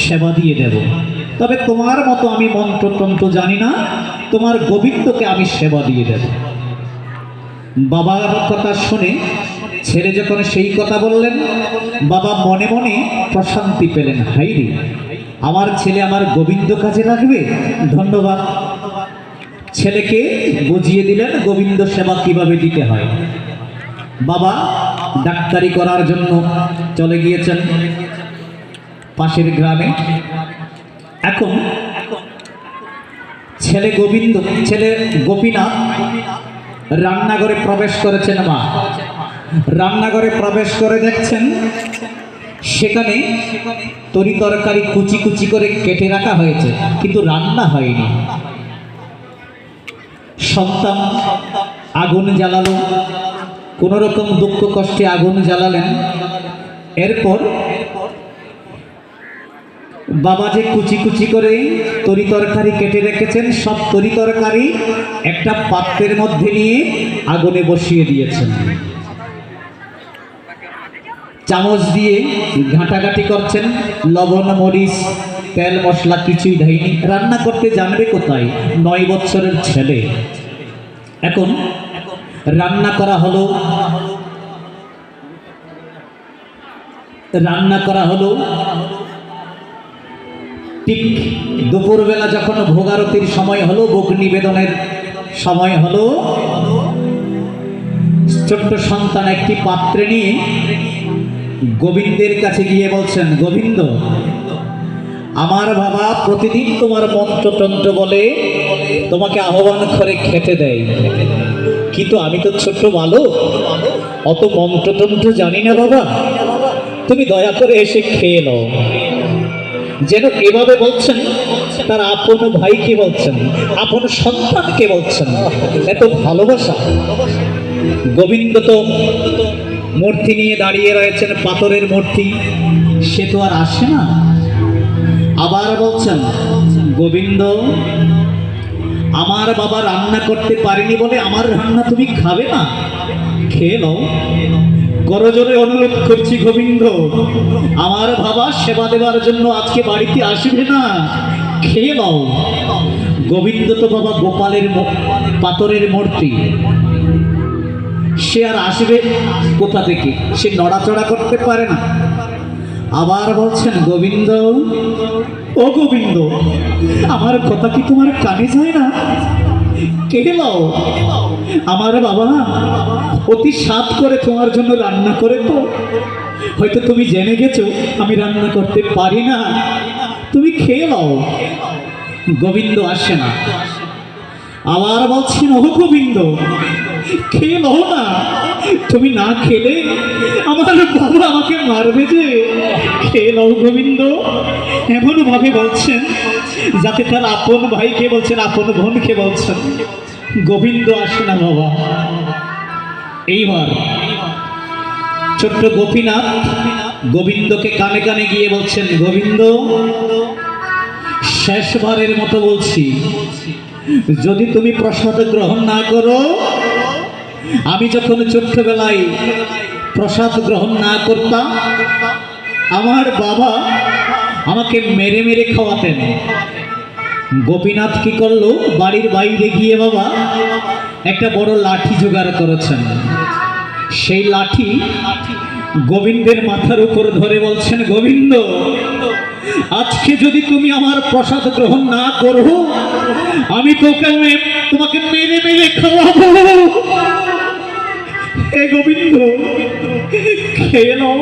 সেবা দিয়ে দেব। তবে তোমার মতো আমি মন্ত্রতন্ত্র জানি না, তোমার গোবিন্দকে আমি সেবা দিয়ে দেব। বাবার কথা শুনে ছেলে যখন সেই কথা বললেন, বাবা মনে মনে প্রশান্তি পেলেন। হাইরে, আমার ছেলে আমার গোবিন্দ কাজে লাগবে, ধন্যবাদ। ছেলেকে বুঝিয়ে দিলেন গোবিন্দ সেবা কিভাবে দিতে হয়। বাবা ডাক্তারি করার জন্য চলে গিয়েছেন পাশের গ্রামে। এখন ছেলে গোপীনাথ রান্নাঘরে প্রবেশ করেছেন। মা রান্নাঘরে প্রবেশ করে দেখছেন সেখানে তরি তরকারি কুচি কুচি করে কেটে রাখা হয়েছে, কিন্তু রান্না হয়নি। সন্তান আগুন জ্বালালো, কোনো রকম দুঃখ কষ্টে আগুন জ্বালালেন। এরপর বাবা যে কুচি কুচি করে তরি তরকারি কেটে রেখেছেন, সব তরি তরকারি একটা পাত্রের মধ্যে নিয়ে আগুনে বসিয়ে দিয়েছেন। চামচ দিয়ে ঘাঁটাঘাঁটি করছেন, লবণ মরিচ তেল মশলা কিছুই দেয়নি। রান্না করতে জানবে কোথায়, 9 বছরের ছেলে। এখন রান্না করা হলো। ঠিক দুপুরবেলা যখন ভোগারতির সময় হলো, ভোগ নিবেদনের সময় হলো, ছোট্ট সন্তান একটি পাত্রে নিয়ে গোবিন্দের কাছে গিয়ে বলছেন, গোবিন্দ, আমার বাবা প্রতিদিন তোমার মন্ত্রতন্ত্র বলে তোমাকে আহ্বান করে খেতে দেয়, কিন্তু আমি তো ছোট্ট বালক, অত মন্ত্রতন্ত্র জানি না বাবা, তুমি দয়া করে এসে খেয়ে নাও। যেন এভাবে বলছেন তার আপন ভাইকে বলছেন, আপন সন্তানকে বলছেন, এত ভালোবাসা। গোবিন্দ তো মূর্তি নিয়ে দাঁড়িয়ে রয়েছেন, পাথরের মূর্তি, সে তো আর আসে না। আবার বলছেন, গোবিন্দ, আমার বাবা রান্না করতে পারেনি বলে আমার রান্না তুমি খাবে না, খেয়ে নাও। করজোরে অনুরোধ করছি গোবিন্দ, আমার বাবা সেবা দেওয়ার জন্য আজকে বাড়িতে আসবে না, খেয়ে নাও। গোবিন্দ তো বাবা গোপালের পাথরের মূর্তি, সে আর আসবে কোথা থেকে, সে নড়াচড়া করতে পারে না। আবার বলছেন, গোবিন্দ, ও গোবিন্দ, আমার কথা কি তোমার কানে যায় না, খেয়ে নাও। আমার বাবা অতি স্বাদ করে তোমার জন্য রান্না করে, তো হয়তো তুমি জেনে গেছো আমি রান্না করতে পারি না, তুমি খেয়ে নাও। গোবিন্দ আসে না। আবার বলছেন, ও গোবিন্দ, খেয়ে নাও না, তুমি না খেলে আমার বাবা আমাকে মারবে যে, খেয়ে নাও গোবিন্দ। এমন ভাবে বলছেন যাতে তার আপন ভাইকে বলছেন, আপন বোনকে বলছেন। গোবিন্দ আসে না বাবা। এইবার ছোট্ট গোপীনাথ গোবিন্দকে কানে কানে গিয়ে বলছেন, গোবিন্দ, শেষবারের মতো বলছি, যদি তুমি প্রসাদ গ্রহণ না করো, আমি যখন ছোট্টবেলায় প্রসাদ গ্রহণ না করতাম, আমার বাবা আমাকে মেরে মেরে খাওয়াতেন। গোপীনাথ কি করলো, বাড়ির বাইরে গিয়ে বাবা একটা বড় লাঠি জোগাড় করেছেন। সেই লাঠি গোবিন্দের মাথার উপর ধরে বলছেন, গোবিন্দ, আজকে যদি তুমি আমার প্রসাদ গ্রহণ না করো, আমি তোমাকে মেরে মেরে খাওয়াবো। হে গোবিন্দ, খেয়ে নাও।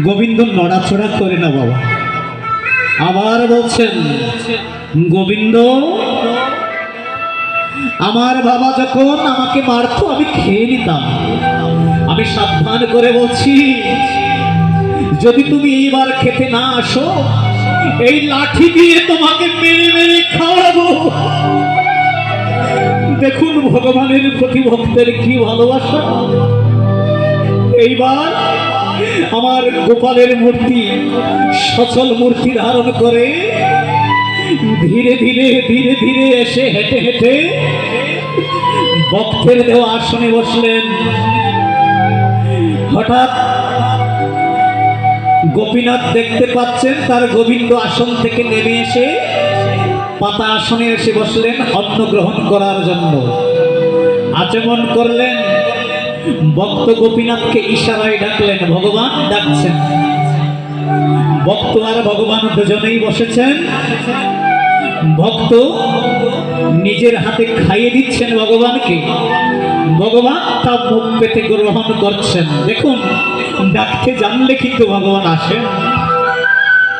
গোবিন্দ নড়াচড়া করে না বাবা। আবার বলছেন, গোবিন্দ, আমার বাবা যখন আমাকে মারতো আমি খেয়ে নিতাম, আমি সাবধান করে বলছি, যদি তুমি এইবার খেতে না আসো, এই লাঠি দিয়ে তোমাকে মেরে মেরে খাওয়াবো। দেখুন ভগবানের প্রতি ভক্তের কি ভালোবাসা। এইবার আমার গোপালের মূর্তি সচল মূর্তি ধারণ করে ধীরে ধীরে ধীরে ধীরে এসে হেঁটে হেঁটে ভক্তের দেওয়া আসনে বসলেন। হঠাৎ গোপীনাথ দেখতে পাচ্ছেন তার গোবিন্দ আসন থেকে নেমে এসে পাতা আসনে এসে বসলেন অন্ন গ্রহণ করার জন্য। আচমন করলেন, ভক্ত গোপীনাথকে ইশারায় ডাকলেন, ভগবান ডাকছেন। ভক্ত আর ভগবান দুজনেই বসেছেন। ভক্ত নিজের হাতে খাইয়ে দিচ্ছেন ভগবানকে, ভগবান তা মুখ পেতে গ্রহণ করছেন। দেখুন, ডাকতে জানলে কিন্তু ভগবান আসেন।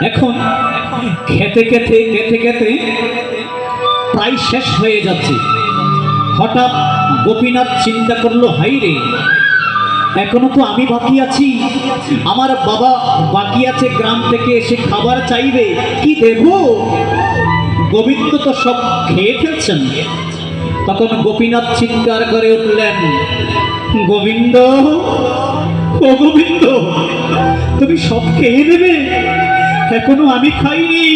এখন খেতে খেতে খেতে খেতে প্রায় শেষ হয়ে যাচ্ছে। হঠাৎ গোপীনাথ চিন্তা করলো, হাই রে, এখনো তো আমি বাকি আছি, আমার বাবা বাকি আছে, গ্রাম থেকে এসে খাবার চাইবে, কি দেব? গোবিন্দ তো সব খেয়ে ফেলছেন। তখন গোপীনাথ চিৎকার করে উঠলেন, গোবিন্দ, ও গোবিন্দ, তুমি সব খেয়ে নেবে? এখনো আমি খাইনি,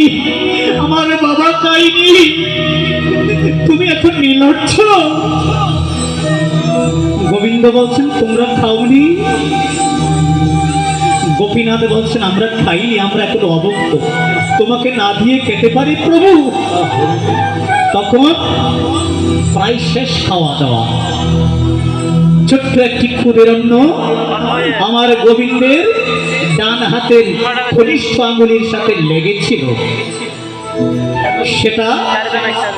আমার বাবা খাইনি, তুমি এখন নির্লজ্জ। গোবিন্দ বলছেন, তোমরা খাওনি? গোপীনাথ বলছেন, আমরা খাইনি, আমরা এখন অভুক্ত, তোমাকে না দিয়ে খেতে পারি প্রভু? তখন প্রায় শেষ খাওয়া দাওয়া। ছোট্ট একটি ক্ষুদের অন্ন আমার গোবিন্দের ডান হাতের কনিষ্ঠ আঙ্গুলির সাথে লেগেছিল, সেটা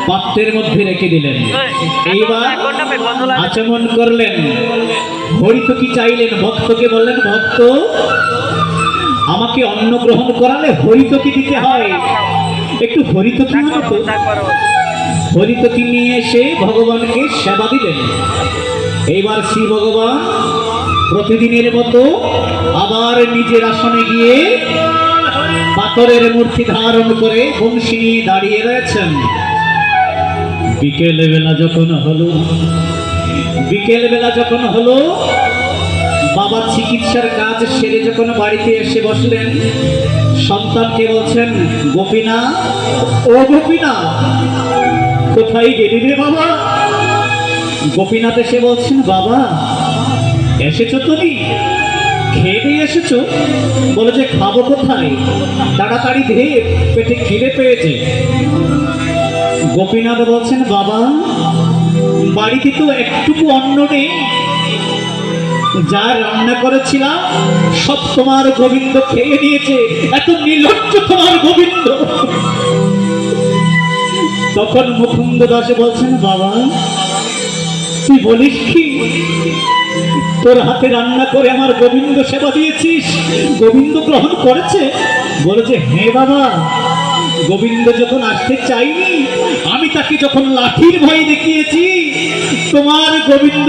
পাত্রের মধ্যে রেখে দিলেন। এইবার আচমন করলেন, হরিতকি চাইলেন, ভক্তকে বললেন, ভক্ত, আমাকে অন্ন গ্রহণ করালে হরিতকি দিতে হয়, একটু হরিতকি আনো তো। হরিতকি নিয়ে এসে ভগবানকে সেবা দিলেন। এইবার শ্রী ভগবান প্রতিদিনের মতো আবার নিজের আসনে গিয়ে পাথরের মূর্তি ধারণ করে বংশী নিয়ে দাঁড়িয়ে রয়েছেন। বিকেল বেলা যখন হলো, বাবা চিকিৎসার কাজ সেরে যখন বাড়িতে এসে বসলেন, সন্তানকে বলছেন, গোপীনা, ও গোপীনা, কোথায় গেলি রে বাবা? গোপীনাথ এসে বলছেন, বাবা এসেছো তুমি? খেয়ে দিয়ে এসেছো? বলে যে খাবো কোথায়, তাড়াতাড়ি ধীরে, পেটে খিদে পেয়েছে। গোপীনাথ বলছেন, বাবা বাড়িতে তো একটুকু অন্ন নেই, যা রান্না করেছিলাম সব তোমার গোবিন্দ খেয়ে নিয়েছে, এত নির্লজ্জ তোমার গোবিন্দ। তখন মুকুন্দ দাস বলছেন, বাবা তুই বলিস কি, তোর হাতে রান্না করে আমার গোবিন্দ সেবা দিয়েছিস, গোবিন্দ গ্রহণ করেছে? বলেছে, হ্যাঁ বাবা, গোবিন্দ যখন আসতে চাইনি, আমি তাকে যখন লাঠির ভয় দেখিয়েছি, তোমার গোবিন্দ